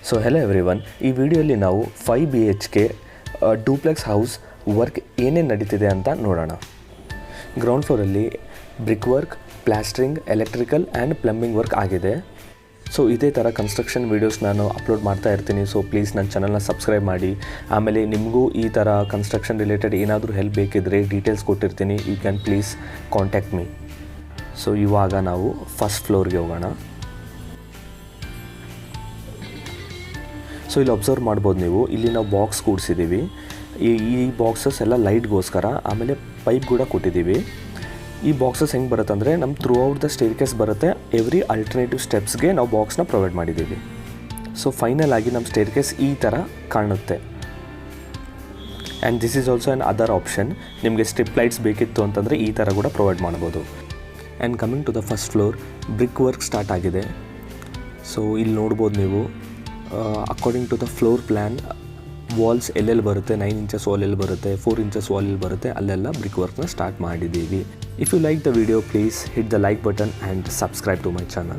So hello everyone, ಈ ವಿಡಿಯೋಲಿ ನಾವು 5 BHK ಡೂಪ್ಲೆಕ್ಸ್ ಹೌಸ್ ವರ್ಕ್ ಏನೇನು ನಡೀತಿದೆ ಅಂತ ನೋಡೋಣ. ಗ್ರೌಂಡ್ ಫ್ಲೋರಲ್ಲಿ brick work, plastering, electrical and plumbing work ಆಗಿದೆ. ಸೊ ಇದೇ ಥರ ಕನ್ಸ್ಟ್ರಕ್ಷನ್ ವೀಡಿಯೋಸ್ ನಾನು ಅಪ್ಲೋಡ್ ಮಾಡ್ತಾ ಇರ್ತೀನಿ. ಸೊ ಪ್ಲೀಸ್ ನನ್ನ ಚಾನಲ್ನ ಸಬ್ಸ್ಕ್ರೈಬ್ ಮಾಡಿ. ಆಮೇಲೆ ನಿಮಗೂ ಈ ಥರ ಕನ್ಸ್ಟ್ರಕ್ಷನ್ ರಿಲೇಟೆಡ್ ಏನಾದರೂ ಹೆಲ್ಪ್ ಬೇಕಿದ್ದರೆ ಡೀಟೇಲ್ಸ್ ಕೊಟ್ಟಿರ್ತೀನಿ. You can please contact me. So ಇವಾಗ ನಾವು ಫಸ್ಟ್ ಫ್ಲೋರ್ಗೆ ಹೋಗೋಣ. ಸೊ ಇಲ್ಲಿ ಅಬ್ಸರ್ವ್ ಮಾಡ್ಬೋದು ನೀವು, ಇಲ್ಲಿ ನಾವು ಬಾಕ್ಸ್ ಕೂಡಿಸಿದ್ದೀವಿ. ಈ ಬಾಕ್ಸಸ್ ಎಲ್ಲ ಲೈಟ್ಗೋಸ್ಕರ, ಆಮೇಲೆ ಪೈಪ್ ಕೂಡ ಕೊಟ್ಟಿದ್ದೀವಿ. ಈ ಬಾಕ್ಸಸ್ ಹೆಂಗೆ ಬರುತ್ತೆ ಅಂದರೆ ನಮ್ಮ ಥ್ರೂ ಔಟ್ ದ ಸ್ಟೇರ್ಕೇಸ್ ಬರುತ್ತೆ. ಎವ್ರಿ ಅಲ್ಟರ್ನೇಟಿವ್ ಸ್ಟೆಪ್ಸ್ಗೆ ನಾವು ಬಾಕ್ಸ್ನ ಪ್ರೊವೈಡ್ ಮಾಡಿದ್ದೀವಿ. ಸೊ ಫೈನಲ್ ಆಗಿ ನಮ್ಮ ಸ್ಟೇರ್ಕೇಸ್ ಈ ಥರ ಕಾಣುತ್ತೆ. And this is also another option. ನಿಮಗೆ ಸ್ಟ್ರಿಪ್ ಲೈಟ್ಸ್ ಬೇಕಿತ್ತು ಅಂತಂದರೆ ಈ ಥರ ಕೂಡ ಪ್ರೊವೈಡ್ ಮಾಡ್ಬೋದು. And coming to the first floor, brick work start ಆಗಿದೆ. ಸೊ ಇಲ್ಲಿ ನೋಡ್ಬೋದು ನೀವು, according to the floor plan walls ಎಲ್ಲೆಲ್ಲಿ ಬರುತ್ತೆ, 9 ಇಂಚಸ್ ವಾಲ್ ಎಲ್ಲಿ ಬರುತ್ತೆ, 4 ಇಂಚಸ್ ವಾಲ್ ಎಲ್ಲಿ ಬರುತ್ತೆ, ಅಲ್ಲೆಲ್ಲ ಬ್ರಿಕ್ ವರ್ಕ್ನ ಸ್ಟಾರ್ಟ್ ಮಾಡಿದ್ದೀವಿ. If you like the video, please hit the like button and subscribe to my channel.